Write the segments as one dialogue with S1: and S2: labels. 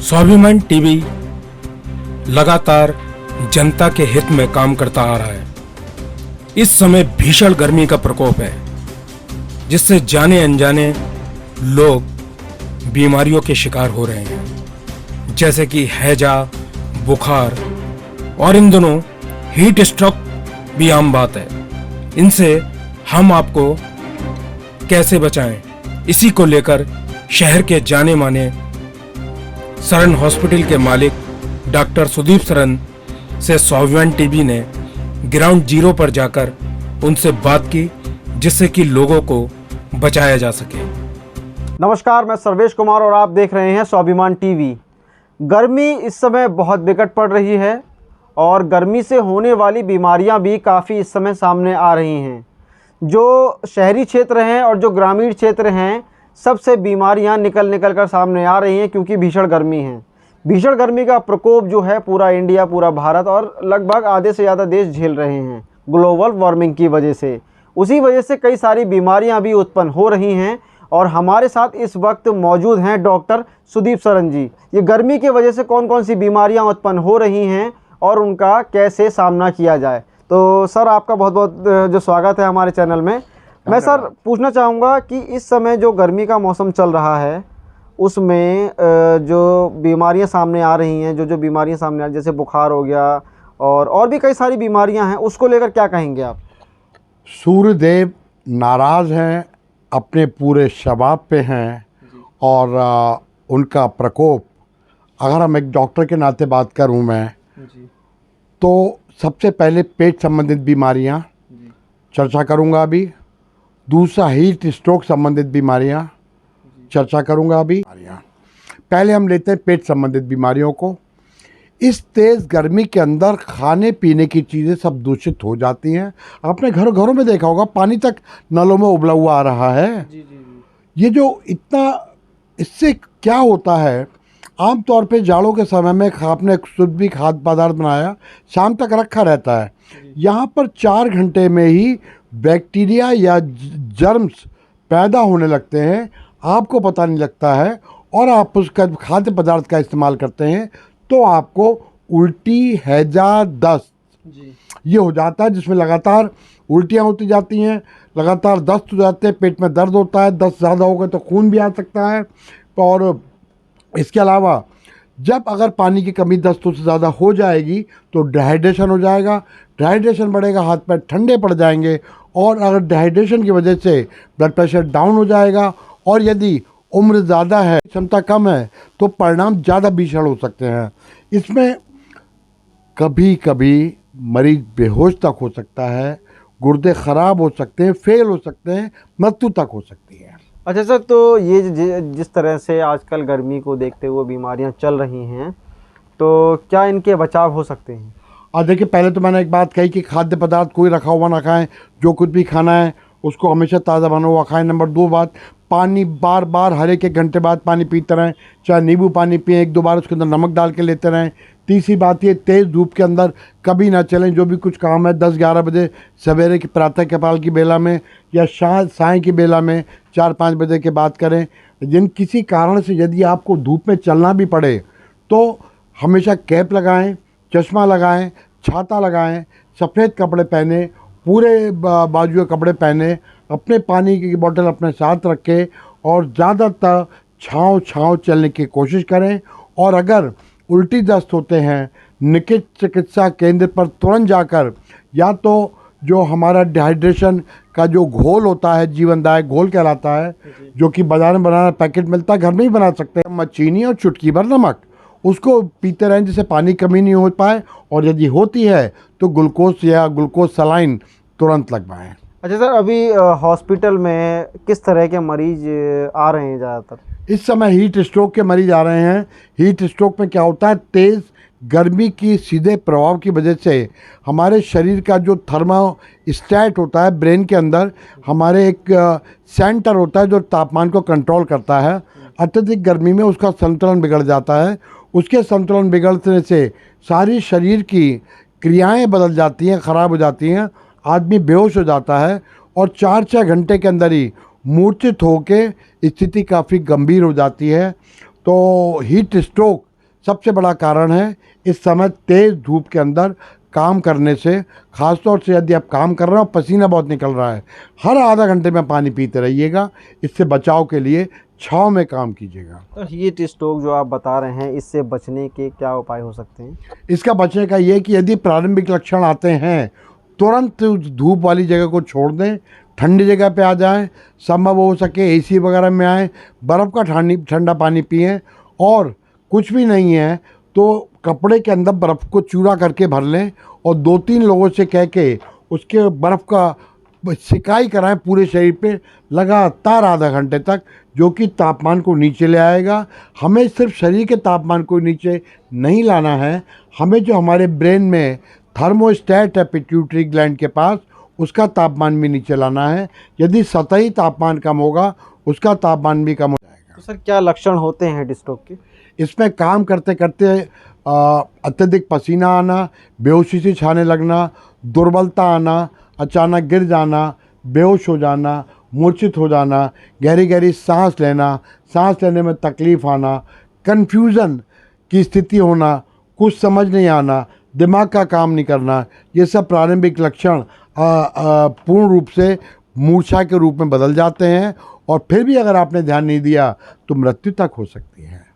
S1: स्वाभिमान टीवी लगातार जनता के हित में काम करता आ रहा है। इस समय भीषण गर्मी का प्रकोप है, जिससे जाने अनजाने लोग बीमारियों के शिकार हो रहे हैं, जैसे कि हैजा, बुखार और इन दिनों हीट स्ट्रोक भी आम बात है। इनसे हम आपको कैसे बचाएं, इसी को लेकर शहर के जाने माने सरन हॉस्पिटल के मालिक डॉक्टर सुदीप सरन से स्वाभिमान टीवी ने ग्राउंड जीरो पर जाकर उनसे बात की, जिससे कि लोगों को बचाया जा सके।
S2: नमस्कार, मैं सर्वेश कुमार और आप देख रहे हैं स्वाभिमान टीवी। गर्मी इस समय बहुत विकट पड़ रही है और गर्मी से होने वाली बीमारियां भी काफ़ी इस समय सामने आ रही हैं। जो शहरी क्षेत्र हैं और जो ग्रामीण क्षेत्र हैं, सबसे बीमारियां निकल कर सामने आ रही हैं, क्योंकि भीषण गर्मी है। भीषण गर्मी का प्रकोप जो है पूरा इंडिया, पूरा भारत और लगभग आधे से ज़्यादा देश झेल रहे हैं ग्लोबल वार्मिंग की वजह से। उसी वजह से कई सारी बीमारियां भी उत्पन्न हो रही हैं और हमारे साथ इस वक्त मौजूद हैं डॉक्टर सुदीप सरन जी। ये गर्मी की वजह से कौन कौन सी बीमारियां उत्पन्न हो रही हैं और उनका कैसे सामना किया जाए। तो सर, आपका बहुत बहुत जो स्वागत है हमारे चैनल में। मैं सर पूछना चाहूँगा कि इस समय जो गर्मी का मौसम चल रहा है, उसमें जो बीमारियां सामने आ रही हैं, जो बीमारियां सामने आ रही हैं, जैसे बुखार हो गया और भी कई सारी बीमारियां हैं, उसको लेकर क्या कहेंगे आप?
S3: सूर्यदेव नाराज़ हैं, अपने पूरे शबाब पे हैं और उनका प्रकोप, अगर हम एक डॉक्टर के नाते बात करूं मैं, तो सबसे पहले पेट संबंधित बीमारियां चर्चा करूंगा अभी। दूसरा हीट स्ट्रोक संबंधित बीमारियां चर्चा करूंगा अभी। पहले हम लेते हैं पेट संबंधित बीमारियों को। इस तेज़ गर्मी के अंदर खाने पीने की चीज़ें सब दूषित हो जाती हैं। आपने घरों में देखा होगा, पानी तक नलों में उबला हुआ आ रहा है। ये जो इतना, इससे क्या होता है, आम तौर पे जाड़ों के समय में आपने शुद्ध भी खाद्य पदार्थ बनाया, शाम तक रखा रहता है। यहाँ पर 4 घंटे में ही बैक्टीरिया या जर्म्स पैदा होने लगते हैं, आपको पता नहीं लगता है, और आप उसका खाद्य पदार्थ का इस्तेमाल करते हैं तो आपको उल्टी, हैजा, दस्त ये हो जाता है, जिसमें लगातार उल्टियाँ होती जाती हैं, लगातार दस्त हो जाते हैं, पेट में दर्द होता है, दस्त ज़्यादा हो गए तो खून भी आ सकता है। और इसके अलावा जब अगर पानी की कमी दस्तों से ज़्यादा हो जाएगी तो डिहाइड्रेशन हो जाएगा, डिहाइड्रेशन बढ़ेगा, हाथ पैर ठंडे पड़ जाएंगे, और अगर डिहाइड्रेशन की वजह से ब्लड प्रेशर डाउन हो जाएगा, और यदि उम्र ज़्यादा है, क्षमता कम है, तो परिणाम ज़्यादा भीषण हो सकते हैं। इसमें कभी कभी मरीज बेहोश तक हो सकता है, गुर्दे ख़राब हो सकते हैं, फेल हो सकते हैं, मृत्यु तक हो सकती है।
S2: अच्छा सर, तो ये जिस तरह से आजकल गर्मी को देखते हुए बीमारियां चल रही हैं, तो क्या इनके बचाव हो सकते हैं?
S3: और देखिए, पहले तो मैंने एक बात कही कि खाद्य पदार्थ कोई रखा हुआ ना खाएं, जो कुछ भी खाना है उसको हमेशा ताज़ा बना हुआ खाएं। नंबर 2 बात, पानी बार बार हर एक घंटे बाद पानी पीते रहें, चाहे नींबू पानी पिएं, 1-2 बार उसके अंदर नमक डाल के लेते रहें। तीसरी बात, ये तेज़ धूप के अंदर कभी ना चलें। जो भी कुछ काम है 10-11 बजे सवेरे की प्रातः कपाल की बेला में या साय की बेला में 4-5 बजे के बाद करें। जिन किसी कारण से यदि आपको धूप में चलना भी पड़े तो हमेशा कैप लगाएं, चश्मा लगाएं, छाता लगाएं, सफ़ेद कपड़े पहने, पूरे बाजू के कपड़े पहने, अपने पानी की बोतल अपने साथ रखें और ज़्यादातर छाँव चलने की कोशिश करें। और अगर उल्टी दस्त होते हैं, निकट चिकित्सा केंद्र पर तुरंत जाकर, या तो जो हमारा डिहाइड्रेशन का जो घोल होता है, जीवनदायक घोल कहलाता है, जो कि बाजार में बनाना पैकेट मिलता है, घर में ही बना सकते हैं, चीनी और चुटकी भर नमक, उसको पीते रहें जिससे पानी कमी नहीं हो पाए, और यदि होती है तो ग्लूकोज या ग्लूकोज सलाइन तुरंत लगवाएं।
S2: अच्छा सर, अभी हॉस्पिटल में किस तरह के मरीज आ रहे हैं ज़्यादातर? इस
S3: समय हीट स्ट्रोक के मरीज आ रहे हैं। हीट स्ट्रोक में क्या होता है, तेज़ गर्मी की सीधे प्रभाव की वजह से हमारे शरीर का जो थर्मोस्टेट होता है, ब्रेन के अंदर हमारे एक सेंटर होता है जो तापमान को कंट्रोल करता है, अत्यधिक गर्मी में उसका संतुलन बिगड़ जाता है। उसके संतुलन बिगड़ने से सारी शरीर की क्रियाएं बदल जाती हैं, ख़राब हो जाती हैं, आदमी बेहोश हो जाता है और 4-6 घंटे के अंदर ही मूर्छित होकर स्थिति काफ़ी गंभीर हो जाती है। तो हीट स्ट्रोक सबसे बड़ा कारण है इस समय तेज़ धूप के अंदर काम करने से, ख़ासतौर से यदि आप काम कर रहे हो पसीना बहुत निकल रहा है, हर आधा घंटे में पानी पीते रहिएगा। इससे बचाव के लिए छाँव में काम कीजिएगा।
S2: तो हीट स्ट्रोक जो आप बता रहे हैं, इससे बचने के क्या उपाय हो सकते हैं?
S3: इसका बचने का ये कि यदि प्रारंभिक लक्षण आते हैं तुरंत उस धूप वाली जगह को छोड़ दें, ठंडी जगह पे आ जाएं, संभव हो सके एसी वगैरह में आएँ, बर्फ़ का ठंडा पानी पिएं, और कुछ भी नहीं है तो कपड़े के अंदर बर्फ़ को चूरा करके भर लें और 2-3 लोगों से कह के उसके बर्फ़ का सिकाई कराएं पूरे शरीर पे लगातार आधा घंटे तक, जो कि तापमान को नीचे ले आएगा। हमें सिर्फ शरीर के तापमान को नीचे नहीं लाना है, हमें जो हमारे ब्रेन में थर्मोस्टेट है पिट्यूटरी ग्लैंड के पास, उसका तापमान भी नीचे लाना है। यदि सतही तापमान कम होगा उसका तापमान भी कम हो जाएगा।
S2: तो सर क्या लक्षण होते हैं हीट स्ट्रोक के?
S3: इसमें काम करते करते अत्यधिक पसीना आना, बेहोशी से छाने लगना, दुर्बलता आना, अचानक गिर जाना, बेहोश हो जाना, मूर्छित हो जाना, गहरी गहरी सांस लेने में तकलीफ़ आना, कन्फ्यूज़न की स्थिति होना, कुछ समझ नहीं आना, दिमाग का काम नहीं करना, ये सब प्रारंभिक लक्षण पूर्ण रूप से मूर्छा के रूप में बदल जाते हैं और फिर भी अगर आपने ध्यान नहीं दिया तो मृत्यु तक हो सकती है।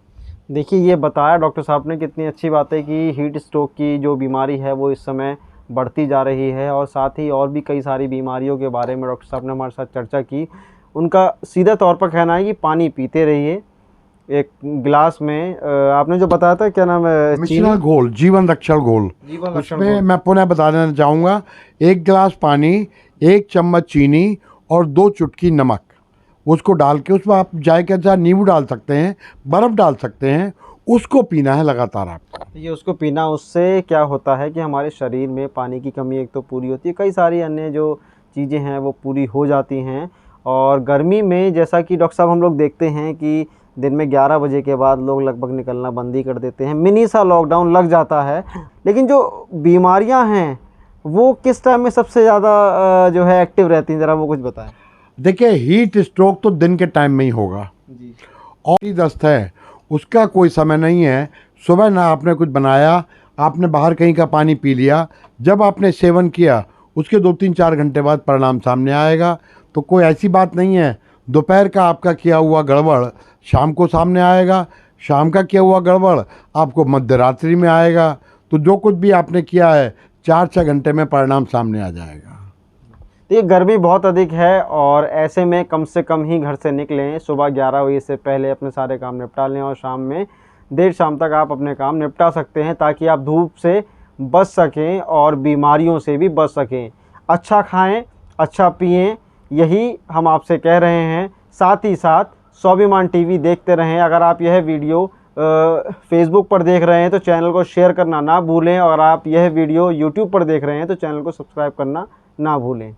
S2: देखिए, ये बताया डॉक्टर साहब ने, कितनी अच्छी बात है कि हीट स्ट्रोक की जो बीमारी है वो इस समय बढ़ती जा रही है, और साथ ही और भी कई सारी बीमारियों के बारे में डॉक्टर साहब ने हमारे साथ चर्चा की। उनका सीधा तौर पर कहना है कि पानी पीते रहिए, एक गिलास में आपने जो बताया था, क्या नाम है,
S3: मिश्रण घोल, जीवन रक्षण घोल, उसमें मैं पुनः बता देना चाहूँगा, 1 गिलास पानी, 1 चम्मच चीनी और 2 चुटकी नमक, उसको डाल के उसमें आप जायके के साथ नींबू डाल सकते हैं, बर्फ़ डाल सकते हैं, उसको पीना है लगातार आपको।
S2: ये उसको पीना, उससे क्या होता है कि हमारे शरीर में पानी की कमी एक तो पूरी होती है, कई सारी अन्य जो चीज़ें हैं वो पूरी हो जाती हैं। और गर्मी में जैसा कि डॉक्टर साहब हम लोग देखते हैं कि दिन में 11 बजे के बाद लोग लगभग निकलना बंद ही कर देते हैं, मिनी सा लॉकडाउन लग जाता है। लेकिन जो बीमारियां हैं वो किस टाइम में सबसे ज़्यादा जो है एक्टिव रहती हैं, ज़रा वो कुछ बताएं।
S3: देखिए, हीट स्ट्रोक तो दिन के टाइम में ही होगा
S2: जी।
S3: और दस्त है उसका कोई समय नहीं है। सुबह ना आपने कुछ बनाया, आपने बाहर कहीं का पानी पी लिया, जब आपने सेवन किया उसके 2-3-4 घंटे बाद परिणाम सामने आएगा। तो कोई ऐसी बात नहीं है दोपहर का आपका किया हुआ गड़बड़ शाम को सामने आएगा, शाम का किया हुआ गड़बड़ आपको मध्य रात्रि में आएगा। तो जो कुछ भी आपने किया है 4-6 घंटे में परिणाम सामने आ जाएगा।
S2: तो ये गर्मी बहुत अधिक है और ऐसे में कम से कम ही घर से निकलें, सुबह 11 बजे से पहले अपने सारे काम निपटा लें और शाम में देर शाम तक आप अपने काम निपटा सकते हैं, ताकि आप धूप से बच सकें और बीमारियों से भी बच सकें। अच्छा खाएं, अच्छा पिएं, यही हम आपसे कह रहे हैं। साथ ही साथ स्वाभिमान टीवी देखते रहें। अगर आप यह वीडियो फेसबुक पर देख रहे हैं तो चैनल को शेयर करना ना भूलें, और आप यह वीडियो यूट्यूब पर देख रहे हैं तो चैनल को सब्सक्राइब करना ना भूलें।